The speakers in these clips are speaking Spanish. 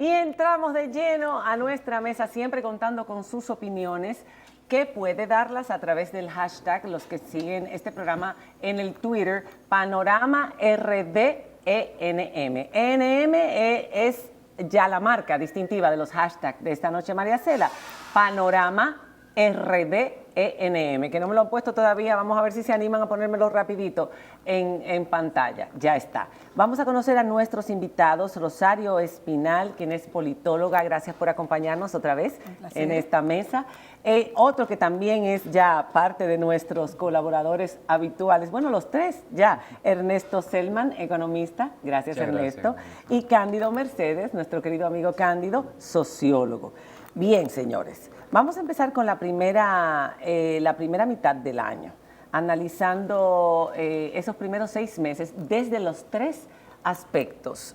Y entramos de lleno a nuestra mesa, siempre contando con sus opiniones, que puede darlas a través del hashtag, los que siguen este programa en el Twitter, Panorama RDENM. ENM es ya la marca distintiva de los hashtags de esta noche, María Cela. Panorama RDENM, que no me lo han puesto todavía, vamos a ver si se animan a ponérmelo rapidito en pantalla. Ya está. Vamos a conocer a nuestros invitados, Rosario Espinal, quien es politóloga, gracias por acompañarnos otra vez en esta mesa. Otro que también es ya parte de nuestros colaboradores habituales, bueno, los tres ya, Ernesto Selman, economista, gracias Ernesto, y Cándido Mercedes, nuestro querido amigo Cándido, sociólogo. Bien, señores, vamos a empezar con la primera mitad del año, analizando esos primeros 6 meses desde los 3 aspectos.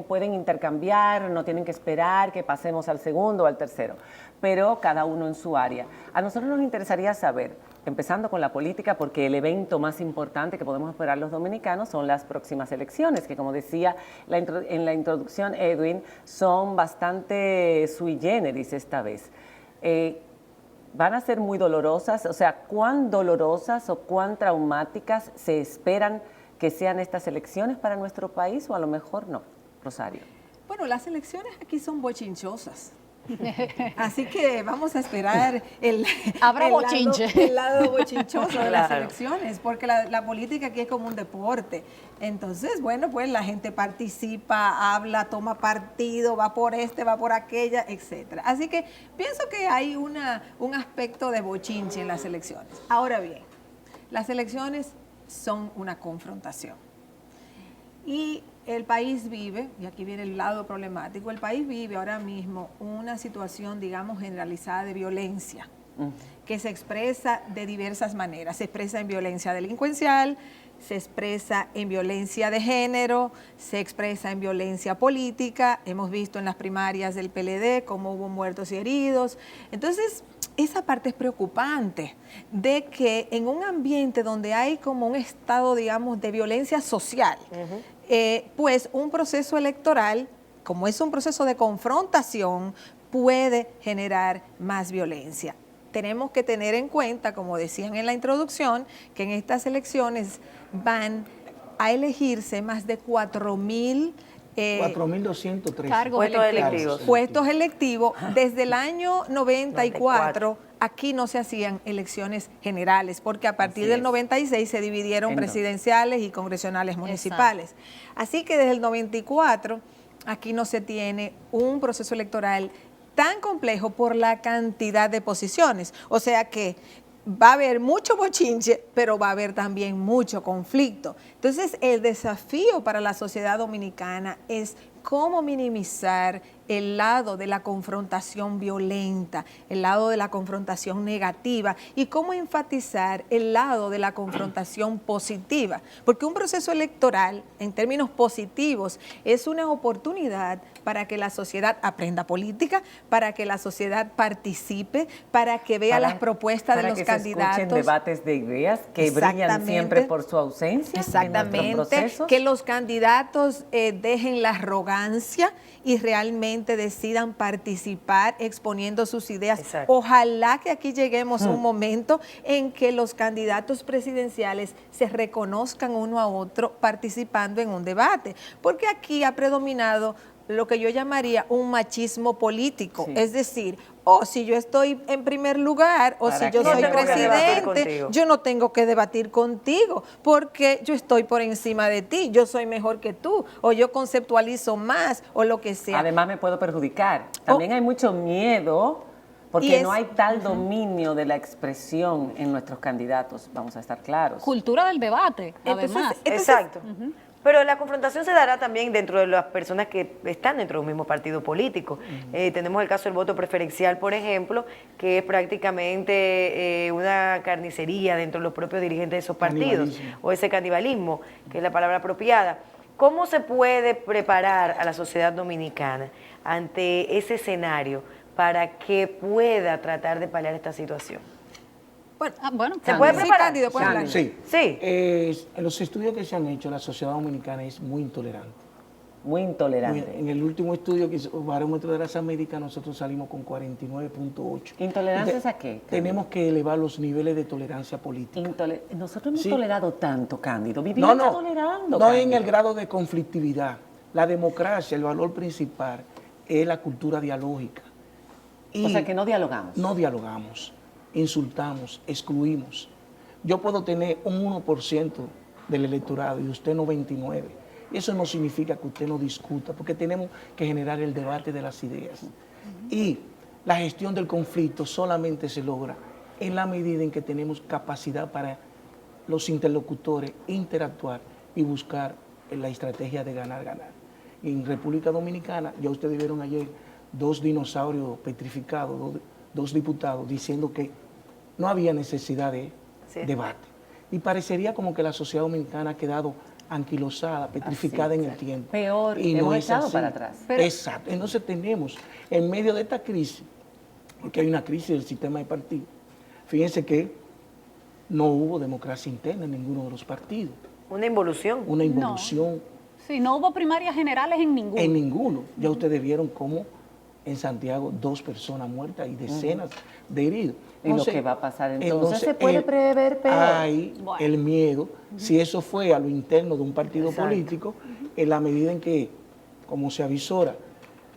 Pueden intercambiar, no tienen que esperar que pasemos al segundo o al tercero, pero cada uno en su área. A nosotros nos interesaría saber, empezando con la política, porque el evento más importante que podemos esperar los dominicanos son las próximas elecciones, que como decía en la introducción Edwin, son bastante sui generis esta vez. Van a ser muy dolorosas, o sea, ¿cuán dolorosas o cuán traumáticas se esperan que sean estas elecciones para nuestro país o a lo mejor no? Rosario. Bueno, las elecciones aquí son bochinchosas. Así que vamos a esperar el lado bochinchoso de las elecciones, porque la política aquí es como un deporte. Entonces, bueno, pues la gente participa, habla, toma partido, va por va por aquella, etcétera. Así que pienso que hay un aspecto de bochinche en las elecciones. Ahora bien, las elecciones son una confrontación. Y el país vive, y aquí viene el lado problemático, el país vive ahora mismo una situación, digamos, generalizada de violencia, que se expresa de diversas maneras. Se expresa en violencia delincuencial, se expresa en violencia de género, se expresa en violencia política. Hemos visto en las primarias del PLD cómo hubo muertos y heridos. Entonces, esa parte es preocupante, de que en un ambiente donde hay como un estado, digamos, de violencia social, pues un proceso electoral, como es un proceso de confrontación, puede generar más violencia. Tenemos que tener en cuenta, como decían en la introducción, que en estas elecciones van a elegirse más de 4.000 4.213 puestos electivos. Desde el año 94 aquí no se hacían elecciones generales, porque a partir del 96 se dividieron presidenciales y congresionales municipales. Así que desde el 94 aquí no se tiene un proceso electoral tan complejo por la cantidad de posiciones. O sea que va a haber mucho bochinche, pero va a haber también mucho conflicto. Entonces, el desafío para la sociedad dominicana es cómo minimizar el lado de la confrontación violenta, el lado de la confrontación negativa y cómo enfatizar el lado de la confrontación positiva. Porque un proceso electoral, en términos positivos, es una oportunidad para que la sociedad aprenda política, para que la sociedad participe, para que vea las propuestas de los candidatos. Para que se escuchen debates de ideas que brillan siempre por su ausencia. Exactamente, que los candidatos dejen la arrogancia y realmente decidan participar exponiendo sus ideas. Ojalá que aquí lleguemos a un momento en que los candidatos presidenciales se reconozcan uno a otro participando en un debate, porque aquí ha predominado lo que yo llamaría un machismo político, es decir, si yo estoy en primer lugar o si yo soy presidente, yo no tengo que debatir contigo porque yo estoy por encima de ti, yo soy mejor que tú o yo conceptualizo más o lo que sea. Además me puedo perjudicar. También hay mucho miedo porque no hay tal dominio de la expresión en nuestros candidatos, vamos a estar claros. Cultura del debate, además. Exacto. Pero la confrontación se dará también dentro de las personas que están dentro de un mismo partido político. Tenemos el caso del voto preferencial, por ejemplo, que es prácticamente una carnicería dentro de los propios dirigentes de esos partidos, o ese canibalismo, que es la palabra apropiada. ¿Cómo se puede preparar a la sociedad dominicana ante ese escenario para que pueda tratar de paliar esta situación? Bueno, ¿se puede preparar? Sí. En los estudios que se han hecho, la sociedad dominicana es muy intolerante. muy intolerante. En el último estudio que hizo el Barómetro de las Américas, nosotros salimos con 49.8. ¿Intolerancias a qué? Tenemos que elevar los niveles de tolerancia política. Nosotros hemos Sí. tolerado tanto, Cándido. Vivimos tolerando. No Cándido. en el grado de conflictividad. La democracia, el valor principal es la cultura dialógica. O sea, que no dialogamos. No dialogamos, insultamos, excluimos. Yo puedo tener un 1% del electorado y usted 99%. Eso no significa que usted no discuta, porque tenemos que generar el debate de las ideas. Y la gestión del conflicto solamente se logra en la medida en que tenemos capacidad para los interlocutores interactuar y buscar la estrategia de ganar-ganar. En República Dominicana, ya ustedes vieron ayer 2 dinosaurios petrificados, dos diputados, diciendo que no había necesidad de debate. Y parecería como que la sociedad dominicana ha quedado anquilosada, petrificada en el tiempo. Peor, y hemos no es echado así. para atrás. Exacto. Entonces tenemos, en medio de esta crisis, porque hay una crisis del sistema de partidos, fíjense que no hubo democracia interna en ninguno de los partidos. Una involución. Una involución. Sí, no hubo primarias generales en ninguno. En ninguno. Ya ustedes vieron cómo en Santiago 2 personas muertas y decenas de heridos. ¿Y lo que va a pasar entonces? ¿Se puede prever peor? Hay el miedo, si eso fue a lo interno de un partido político, en la medida en que, como se avisora,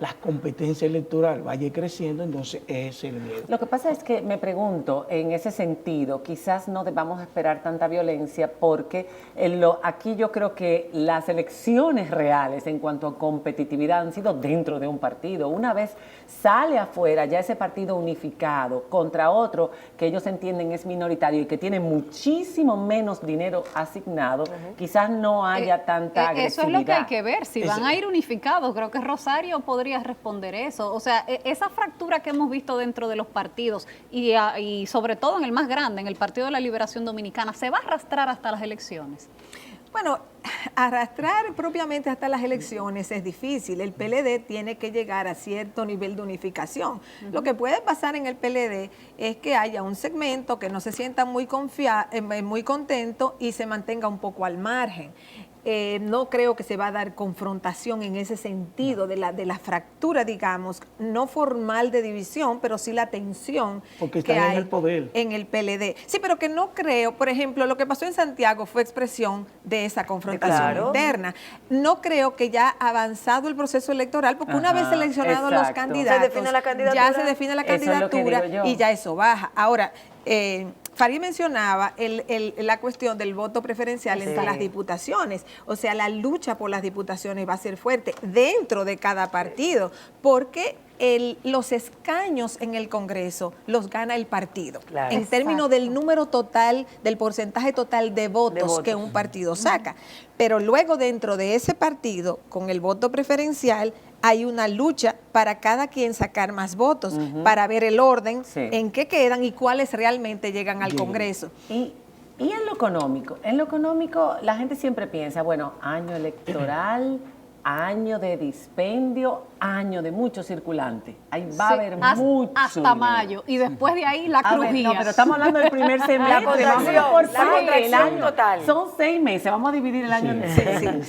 la competencia electoral vaya creciendo, entonces ese es el miedo. Lo que pasa es que me pregunto, en ese sentido, quizás no debamos esperar tanta violencia porque aquí yo creo que las elecciones reales en cuanto a competitividad han sido dentro de un partido. Una vez sale afuera ya ese partido unificado contra otro que ellos entienden es minoritario y que tiene muchísimo menos dinero asignado, quizás no haya tanta agresividad. Eso es lo que hay que ver, si van a ir unificados. Creo que Rosario podría responder eso. O sea, esa fractura que hemos visto dentro de los partidos y sobre todo en el más grande, en el Partido de la Liberación Dominicana, ¿se va a arrastrar hasta las elecciones? Bueno, arrastrar propiamente hasta las elecciones es difícil. El PLD tiene que llegar a cierto nivel de unificación. Lo que puede pasar en el PLD es que haya un segmento que no se sienta muy contento y se mantenga un poco al margen. No creo que se va a dar confrontación en ese sentido de la fractura, digamos, no formal de división, pero sí la tensión porque que están hay en el poder. En el PLD. Sí, pero que no creo, por ejemplo, lo que pasó en Santiago fue expresión de esa confrontación interna. No creo que ya ha avanzado el proceso electoral, porque una vez seleccionados los candidatos, ya se define la candidatura y ya eso baja. Ahora, Farid mencionaba la cuestión del voto preferencial entre las diputaciones. O sea, la lucha por las diputaciones va a ser fuerte dentro de cada partido, porque los escaños en el Congreso los gana el partido. Claro. En términos del número total, del porcentaje total de votos que un partido saca. Pero luego dentro de ese partido, con el voto preferencial, hay una lucha para cada quien sacar más votos, para ver el orden en qué quedan y cuáles realmente llegan al Congreso. Y en lo económico la gente siempre piensa, bueno, año electoral, año de dispendio, año de mucho circulante. Ahí va a haber mucho hasta dinero. mayo. Y después de ahí la crujía. No, pero estamos hablando del primer semestre. La contracción total. Son 6 meses. Vamos a dividir el año en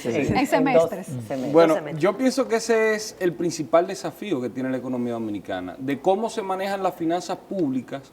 semestres. Bueno, yo pienso que ese es el principal desafío que tiene la economía dominicana, de cómo se manejan las finanzas públicas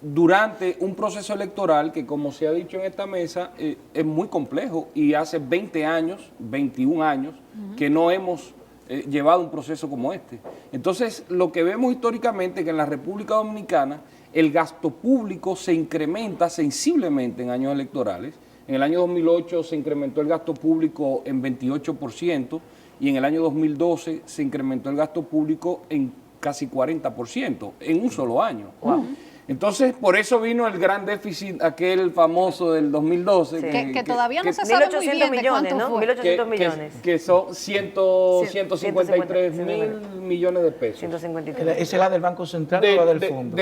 durante un proceso electoral que, como se ha dicho en esta mesa, es muy complejo y hace 20 años, 21 años, que no hemos llevado un proceso como este. Entonces, lo que vemos históricamente es que en la República Dominicana el gasto público se incrementa sensiblemente en años electorales. En el año 2008 se incrementó el gasto público en 28% y en el año 2012 se incrementó el gasto público en casi 40% en un solo año. Wow. Entonces, por eso vino el gran déficit, aquel famoso del 2012. Que todavía no se sabe muy bien de cuánto fue. 1.800 millones. Que son 153 mil millones de pesos. 153. ¿Esa es la del Banco Central o la del Fondo?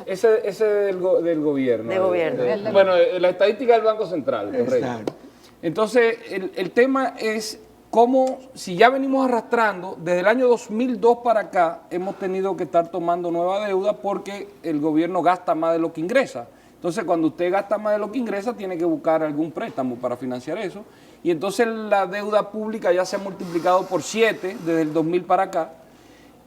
Ese del gobierno. De gobierno. Bueno, la estadística del Banco Central, correcto. Exacto. Entonces, el tema es cómo, si ya venimos arrastrando, desde el año 2002 para acá, hemos tenido que estar tomando nueva deuda porque el gobierno gasta más de lo que ingresa. Entonces, cuando usted gasta más de lo que ingresa, tiene que buscar algún préstamo para financiar eso. y entonces la deuda pública ya se ha multiplicado por 7 desde el 2000 para acá,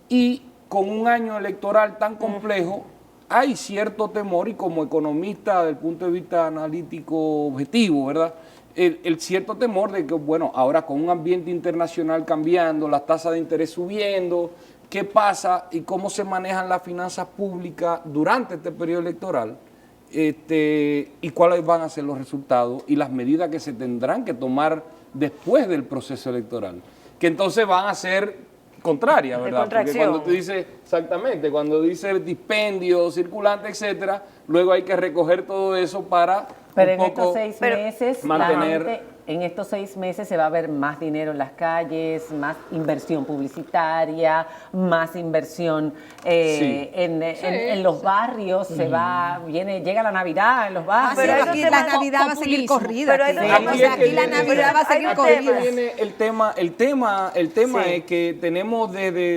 y con un año electoral tan complejo, hay cierto temor, y como economista desde el punto de vista analítico objetivo, ¿verdad? El cierto temor de que, bueno, ahora con un ambiente internacional cambiando, las tasas de interés subiendo, ¿qué pasa y cómo se manejan las finanzas públicas durante este periodo electoral? Y cuáles van a ser los resultados y las medidas que se tendrán que tomar después del proceso electoral, que entonces van a ser contrarias, ¿verdad? Porque cuando tú dices, exactamente, cuando dice dispendio, circulante, etcétera, luego hay que recoger todo eso para Pero un en poco estos 6 meses, mantener... en estos 6 meses se va a ver más dinero en las calles, más inversión publicitaria, más inversión en los barrios, llega la Navidad en los barrios. Pero aquí la Navidad va a seguir corrida. Pero aquí la Navidad va a seguir corrida. El tema es que tenemos desde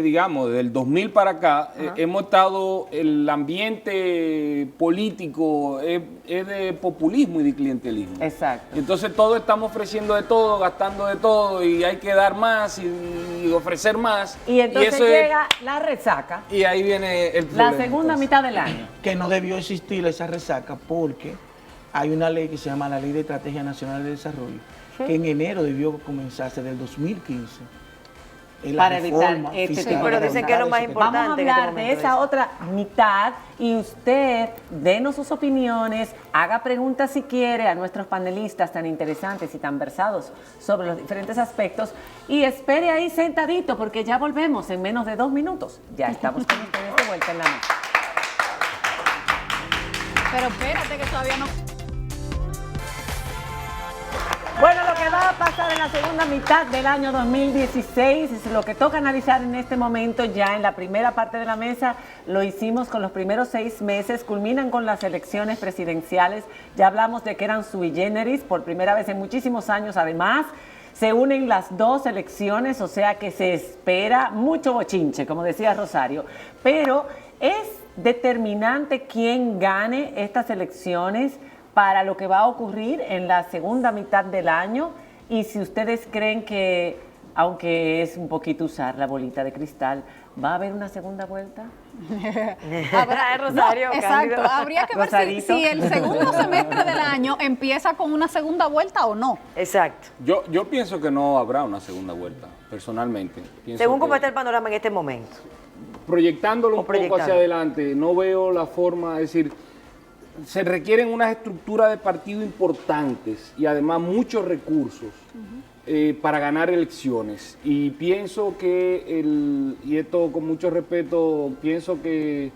el 2000 para acá, hemos estado, el ambiente político es de populismo y de clientelismo. Exacto. Entonces todos estamos ofreciendo de todo, gastando de todo, y hay que dar más y ofrecer más. Y entonces llega la resaca. Y ahí viene el problema. La segunda mitad del año. Que no debió existir esa resaca porque hay una ley que se llama la Ley de Estrategia Nacional de Desarrollo, que en enero debió comenzarse del 2015. Para evitar este tipo de pero dicen que es lo más importante. Vamos a hablar de esa otra mitad y usted denos sus opiniones, haga preguntas si quiere a nuestros panelistas tan interesantes y tan versados sobre los diferentes aspectos y espere ahí sentadito porque ya volvemos en menos de 2 minutos. Ya estamos con ustedes de vuelta en la mesa. Pero espérate que todavía no... Bueno, lo que va a pasar en la segunda mitad del año 2016 es lo que toca analizar en este momento. Ya en la primera parte de la mesa lo hicimos con los primeros 6 meses, culminan con las elecciones presidenciales. Ya hablamos de que eran sui generis por primera vez en muchísimos años. Además, se unen las 2 elecciones, o sea que se espera mucho bochinche, como decía Rosario. Pero es determinante quién gane estas elecciones para lo que va a ocurrir en la segunda mitad del año, y si ustedes creen que, aunque es un poquito usar la bolita de cristal, ¿va a haber una segunda vuelta? Rosario, exacto, habría que ver si el segundo semestre del año empieza con una segunda vuelta o no. Exacto. Yo pienso que no habrá una segunda vuelta, personalmente. Según cómo está el panorama en este momento. Proyectándolo un poco hacia adelante, no veo la forma, es decir, se requieren unas estructuras de partido importantes y además muchos recursos para ganar elecciones. Y pienso que, y esto con mucho respeto, pienso que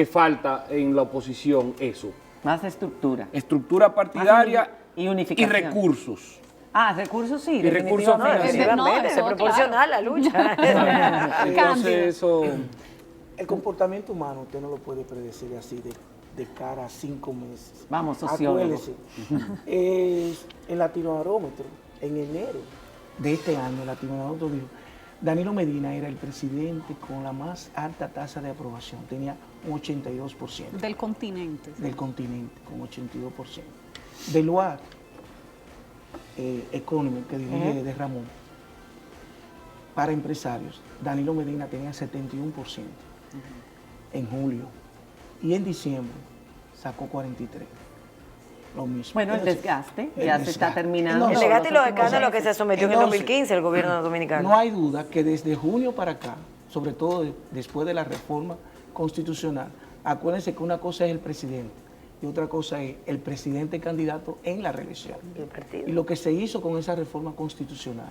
falta en la oposición eso. Más estructura. Estructura partidaria y unificación. Y recursos. Ah, recursos sí. Y recursos definitivamente, se proporciona la lucha. Entonces eso... El comportamiento humano usted no lo puede predecir así de cara a 5 meses. Vamos, sociólogo. Acuérdese, el Latinobarómetro, en enero de este año, el Latinobarómetro dijo, Danilo Medina era el presidente con la más alta tasa de aprobación, tenía un 82%. Del continente. Del continente, con 82%. Deloitte Economy, que dirige de Ramón, para empresarios, Danilo Medina tenía 71% en julio. Y en diciembre sacó 43. Lo mismo. Bueno, el desgaste ya se está terminando. El desgaste y los escándalos que se sometió en el 2015 el gobierno dominicano. No hay duda que desde junio para acá, sobre todo después de la reforma constitucional, acuérdense que una cosa es el presidente y otra cosa es el presidente candidato en la reelección. Y lo que se hizo con esa reforma constitucional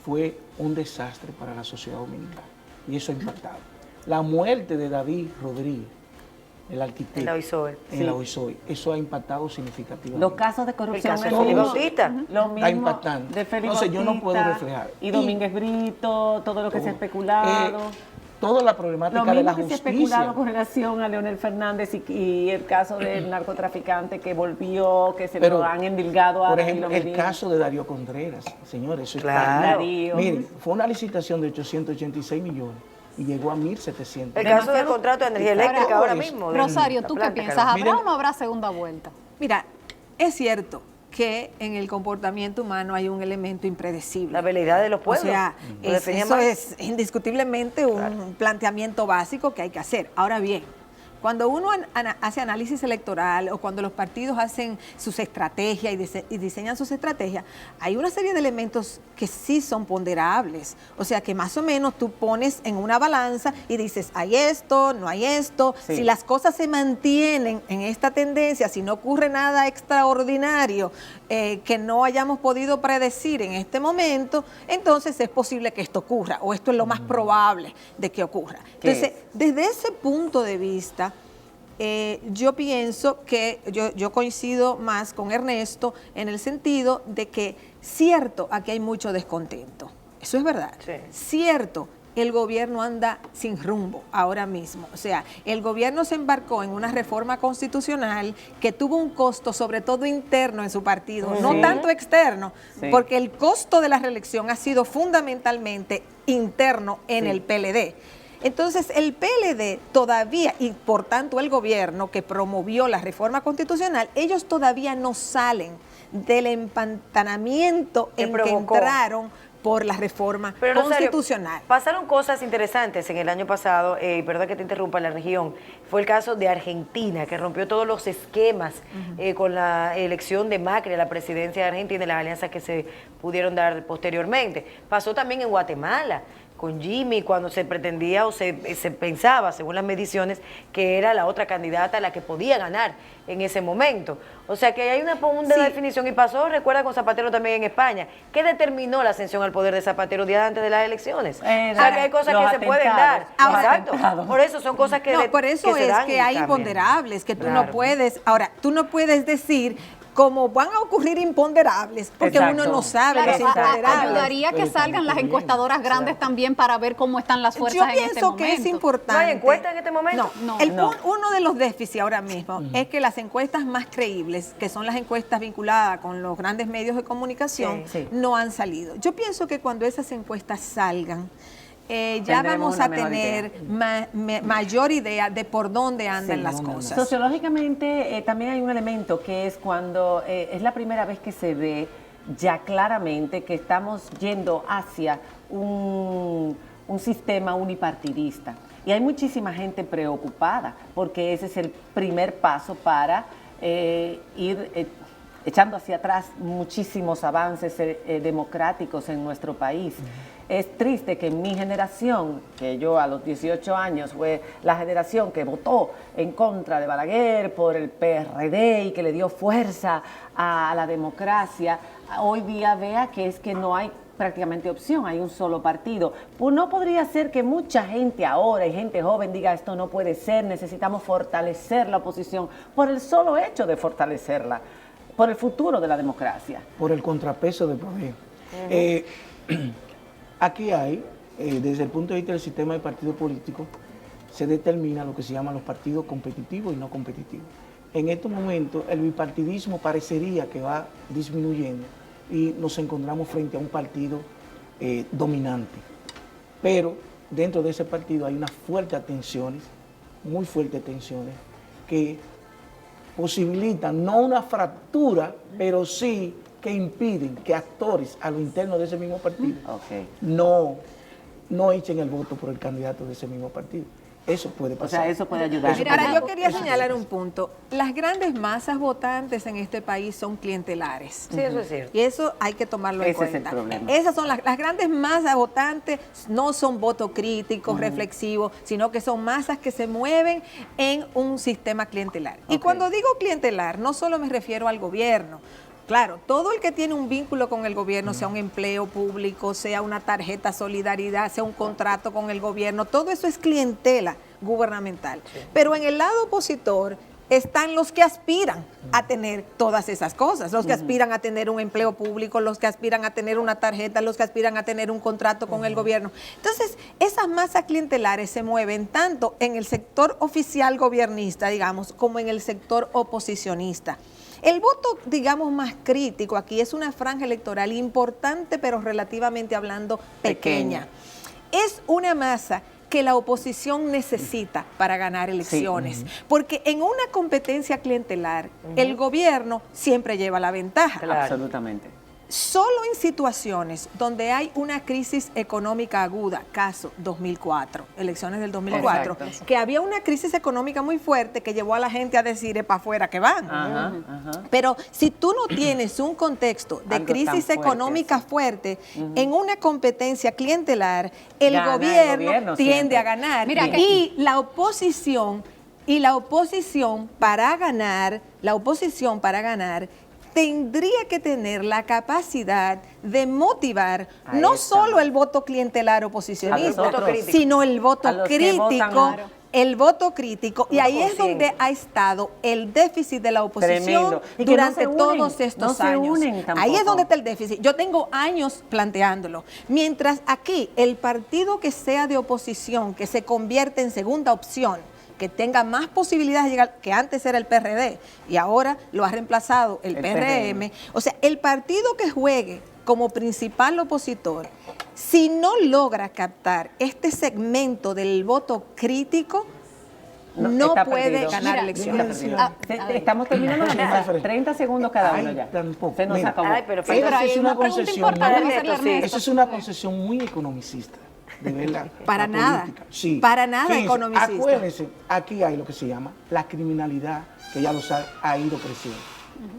fue un desastre para la sociedad dominicana. Y eso ha impactado. La muerte de David Rodríguez, el arquitecto, en la OISOE, eso ha impactado significativamente. Los casos de corrupción en Felipe Bautista. Lo mismo está impactando. de Felipe Entonces yo no puedo Bautista reflejar. Y Domínguez Brito, todo lo que se ha especulado. Toda la problemática lo de la mismo que justicia. se ha especulado con relación a Leonel Fernández y el caso del narcotraficante que volvió, que se lo han endilgado a... Por ejemplo, el caso de Darío Contreras, señores, eso claro. Miren, fue una licitación de 886 millones y llegó a 1.700. El caso del contrato de energía eléctrica ahora mismo. Rosario, ¿tú qué piensas? ¿Habrá o no habrá segunda vuelta? Mira, es cierto, que en el comportamiento humano hay un elemento impredecible. La veleidad de los pueblos. O sea, eso es indiscutiblemente un planteamiento básico que hay que hacer. Ahora bien, cuando uno hace análisis electoral o cuando los partidos hacen sus estrategias y diseñan sus estrategias, hay una serie de elementos que sí son ponderables. O sea, que más o menos tú pones en una balanza y dices, hay esto, no hay esto. Sí. Si las cosas se mantienen en esta tendencia, si no ocurre nada extraordinario que no hayamos podido predecir en este momento, entonces es posible que esto ocurra, o esto es lo más probable de que ocurra. Entonces, desde ese punto de vista, yo pienso que yo coincido más con Ernesto en el sentido de que cierto, aquí hay mucho descontento, eso es verdad, sí. Cierto, el gobierno anda sin rumbo ahora mismo, o sea, el gobierno se embarcó en una reforma constitucional que tuvo un costo sobre todo interno en su partido, sí. No tanto externo, sí. Porque el costo de la reelección ha sido fundamentalmente interno en sí. El PLD. Entonces, el PLD todavía, y por tanto el gobierno que promovió la reforma constitucional, ellos todavía no salen del empantanamiento en que entraron por la reforma constitucional. Rosario, pasaron cosas interesantes en el año pasado, perdón que te interrumpa, en la región. Fue el caso de Argentina, que rompió todos los esquemas con la elección de Macri a la presidencia de Argentina y las alianzas que se pudieron dar posteriormente. Pasó también en Guatemala, con Jimmy, cuando se pretendía o se pensaba, según las mediciones, que era la otra candidata la que podía ganar en ese momento. O sea que hay una sí. Definición, y pasó, recuerda, con Zapatero también en España. ¿Qué determinó la ascensión al poder de Zapatero días antes de las elecciones? O sea que hay cosas que se pueden dar. Exacto. Por eso son cosas que por eso es que hay imponderables, que tú no puedes, ahora, tú no puedes decir como van a ocurrir imponderables, porque uno no sabe los imponderables. Ayudaría que salgan las encuestadoras grandes también para ver cómo están las fuerzas en este momento. Yo pienso que es importante. ¿No hay encuestas en este momento? No. Uno de los déficits ahora mismo es que las encuestas más creíbles, que son las encuestas vinculadas con los grandes medios de comunicación, no han salido. Yo pienso que cuando esas encuestas salgan, ya vamos a tener mayor idea de por dónde andan las cosas. Sociológicamente también hay un elemento que es cuando es la primera vez que se ve ya claramente que estamos yendo hacia un sistema unipartidista. Y hay muchísima gente preocupada porque ese es el primer paso para ir echando hacia atrás muchísimos avances democráticos en nuestro país. Es triste que mi generación, que yo a los 18 años fue la generación que votó en contra de Balaguer por el PRD y que le dio fuerza a la democracia, hoy día vea que es que no hay prácticamente opción, hay un solo partido. Pues no podría ser que mucha gente ahora y gente joven diga esto no puede ser, necesitamos fortalecer la oposición por el solo hecho de fortalecerla, por el futuro de la democracia. Por el contrapeso de poder. Aquí hay, desde el punto de vista del sistema de partidos políticos, se determina lo que se llama los partidos competitivos y no competitivos. En estos momentos, el bipartidismo parecería que va disminuyendo y nos encontramos frente a un partido dominante. Pero dentro de ese partido hay unas fuertes tensiones, muy fuertes tensiones, que posibilitan no una fractura, pero sí que impiden que actores a lo interno de ese mismo partido no echen el voto por el candidato de ese mismo partido. Eso puede pasar. O sea, eso puede ayudar. Ahora, yo quería señalar un punto. Las grandes masas votantes en este país son clientelares. Sí, eso es cierto. Y eso hay que tomarlo en cuenta. Ese es el problema. Esas son las grandes masas votantes, no son votos críticos, reflexivos, sino que son masas que se mueven en un sistema clientelar. Y cuando digo clientelar, no solo me refiero al gobierno. Claro, todo el que tiene un vínculo con el gobierno, sea un empleo público, sea una tarjeta solidaridad, sea un contrato con el gobierno, todo eso es clientela gubernamental. Sí. Pero en el lado opositor están los que aspiran a tener todas esas cosas, los que aspiran a tener un empleo público, los que aspiran a tener una tarjeta, los que aspiran a tener un contrato con el gobierno. Entonces, esas masas clientelares se mueven tanto en el sector oficial gobiernista, digamos, como en el sector oposicionista. El voto, digamos, más crítico aquí es una franja electoral importante, pero relativamente hablando pequeña. Es una masa que la oposición necesita para ganar elecciones. Porque en una competencia clientelar, el gobierno siempre lleva la ventaja. Claro. Absolutamente. Solo en situaciones donde hay una crisis económica aguda, caso 2004, elecciones del 2004, Exacto. que había una crisis económica muy fuerte que llevó a la gente a decir, para afuera que van. Ajá, ajá. Pero si tú no tienes un contexto de Algo tan crisis fuerte, económica sí. fuerte, en una competencia clientelar, el Gana el gobierno gobierno tiende siempre. a ganar. Mira que- Y la oposición para ganar, tendría que tener la capacidad de motivar Ahí no estamos. solo el voto clientelar A oposicionista, los otros. sino el A voto los que crítico. votan, claro. El voto crítico, y ahí es 1%. donde ha estado el déficit de la oposición Tremendo. Y que no durante se unen, todos estos no se años. unen Ahí tampoco. es donde está el déficit. Yo tengo años planteándolo. Mientras aquí el partido que sea de oposición, que se convierte en segunda opción, que tenga más posibilidades de llegar, que antes era el PRD y ahora lo ha reemplazado el PRM. O sea, el partido que juegue como principal opositor, si no logra captar este segmento del voto crítico, no está puede perdido. ganar Mira, elecciones. mira, Estamos terminando la mesa. 30 segundos cada uno Ay, ya. tampoco. Se nos Mira. acabó. Ay, pero Sí, pero Esa hay es una una pregunta concesión, importante ¿no? que hacerle a Sí. Ernesto. Esa es una concesión muy economicista, de verdad. Para la nada. política. Sí. Para nada Fíjense, economicista. Acuérdense, aquí hay lo que se llama la criminalidad, que ya lo sabe, ha ido creciendo.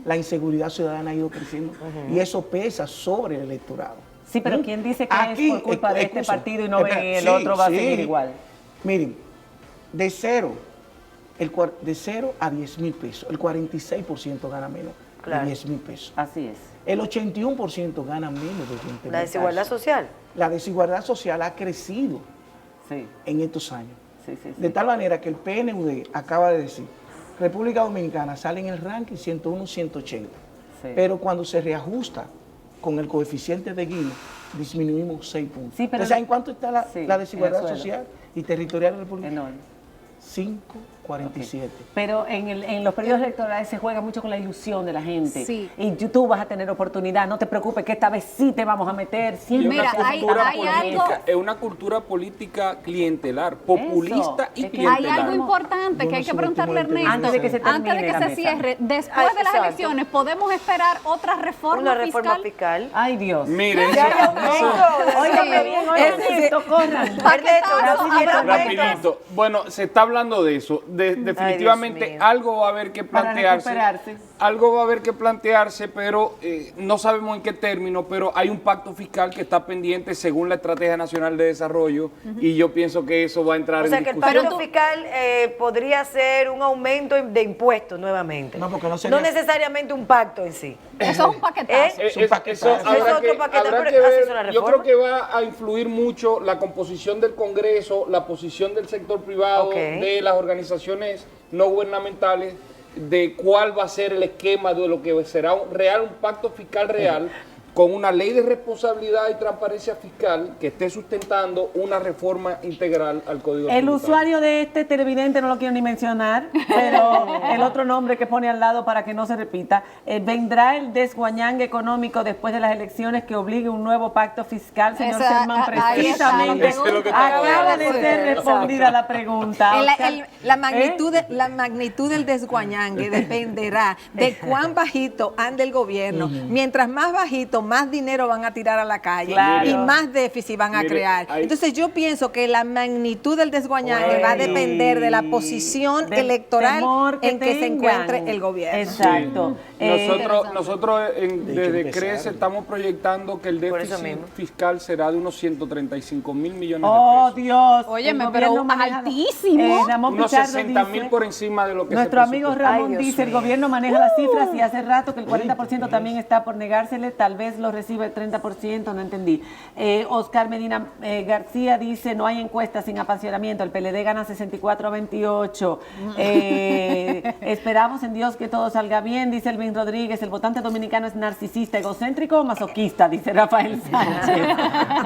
La inseguridad ciudadana ha ido creciendo y eso pesa sobre el electorado. Sí, pero ¿quién dice que Aquí, es por culpa de este escucha, partido y no ve espera, que el sí, otro va a sí. seguir igual? Miren, de cero a 10 mil pesos, el 46% gana menos Claro. de 10 mil pesos. Así es. El 81% gana menos de 20 mil La desigualdad pesos. social. La desigualdad social ha crecido Sí, en estos años. sí, sí. sí. De tal manera que el PNUD acaba de decir, República Dominicana sale en el ranking 101-180, Sí. pero cuando se reajusta con el coeficiente de Gini, disminuimos 6 puntos. Sí, pero ¿Ustedes saben cuánto está la, sí, la en desigualdad el suelo. social y territorial de la República? Enorme. 5.47. Pero en los periodos electorales se juega mucho con la ilusión de la gente. Sí. Y tú vas a tener oportunidad. No te preocupes que esta vez sí te vamos a meter. Y Siempre Mira, una hay cultura algo- política, es una cultura política clientelar, populista y es que Hay clientelar. algo importante Yo que hay no que subestimo preguntarle a la Ernesto. Antes de que se termine Antes de que la se mesa. cierre, después Ay, de las exacto. elecciones, ¿podemos esperar otra reforma Una reforma fiscal? fiscal. Ay, Dios. Miren, Ya hay aumento. Óigame bien, oigan esto, corran. Ernesto, no, el aumento. rapidito. Bueno, se está hablando de eso. Definitivamente mío. algo va a haber que Para plantearse. recuperarse. Algo va a haber que plantearse, pero no sabemos en qué término, pero hay un pacto fiscal que está pendiente según la Estrategia Nacional de Desarrollo y yo pienso que eso va a entrar O sea en que el discusión. pacto fiscal podría ser un aumento de impuestos nuevamente. No, porque no sería- necesariamente un pacto en sí. Eso es un paquetazo. Es un paquetazo. Es otro paquete, habrá pero que así ver. son las Yo creo reformas. que va a influir mucho la composición del Congreso, la posición del sector privado, Ok. de las organizaciones no gubernamentales, de cuál va a ser el esquema de lo que será un pacto fiscal real, con una ley de responsabilidad y transparencia fiscal que esté sustentando una reforma integral al Código El Tributario. usuario de este televidente no lo quiero ni mencionar, pero el otro nombre que pone al lado para que no se repita, vendrá el desguañangue económico después de las elecciones que obligue un nuevo pacto fiscal, señor Esa- Selman, ahí está la precisamente Eso es lo que está acaba de hablando. ser respondida la pregunta. Oscar, La ¿eh? magnitud del desguañangue dependerá de cuán bajito ande el gobierno. Mientras más bajito, más dinero van a tirar a la calle Claro. y más déficit van a Mire, crear. hay- Entonces yo pienso que la magnitud del desguañangue va a depender de la posición del electoral temor en que se tengan. encuentre el gobierno. Exacto. Nosotros desde Mucho CRECE deseable. estamos proyectando que el Por eso déficit mismo. fiscal será de unos 135 mil millones de Oh, pesos. Dios. Óyeme, El pero gobierno maneja- altísimo. Ramón Unos Pichardo 60.000 dice- por encima de lo que Nuestro se amigo presupuestó. Ramón Ay, Dios dice, el mío. gobierno maneja las cifras y hace rato que el 40% también está por negársele, tal vez lo recibe el 30%, no entendí. Oscar Medina García dice, no hay encuestas sin apasionamiento, el PLD gana 64-28. Esperamos en Dios que todo salga bien, dice Elvin Rodríguez, el votante dominicano es narcisista, egocéntrico o masoquista, dice Rafael Sánchez.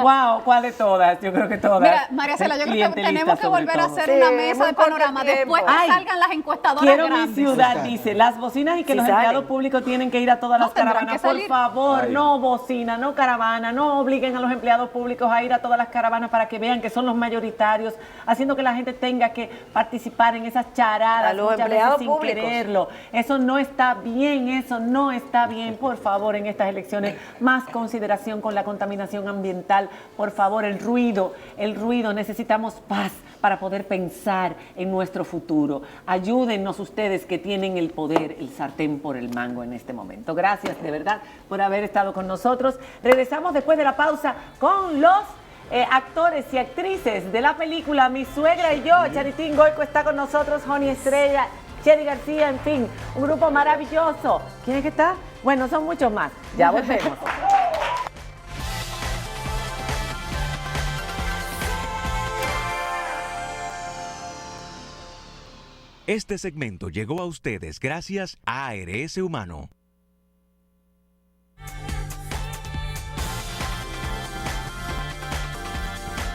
Wow, ¿cuál de todas? Yo creo que todas. Mira, María Cela, yo creo que Clientelista tenemos que sobre volver a todo. hacer Sí, una mesa muy de corto panorama tiempo. después que Ay, salgan las encuestadoras Quiero grandes. mi ciudad, dice. Las bocinas y que Sí los salen. empleados públicos tienen que ir a todas No, las tendrán caravanas. que Por salir. favor, Ay. no. no bocina, no caravana, no obliguen a los empleados públicos a ir a todas las caravanas para que vean que son los mayoritarios, haciendo que la gente tenga que participar en esas charadas, A los muchas empleados veces sin públicos. quererlo. Eso no está bien, eso no está bien. Por favor, en estas elecciones, más consideración con la contaminación ambiental. Por favor, el ruido, necesitamos paz para poder pensar en nuestro futuro. Ayúdennos ustedes que tienen el poder, el sartén por el mango en este momento. Gracias de verdad por haber estado con nosotros. Regresamos después de la pausa con los actores y actrices de la película Mi Suegra y Yo. Charitín Goico está con nosotros, Joni Estrella, Chedi García, en fin, un grupo maravilloso. ¿Quién es que está? Bueno, son muchos más. Ya volvemos. Este segmento llegó a ustedes gracias a ARS Humano.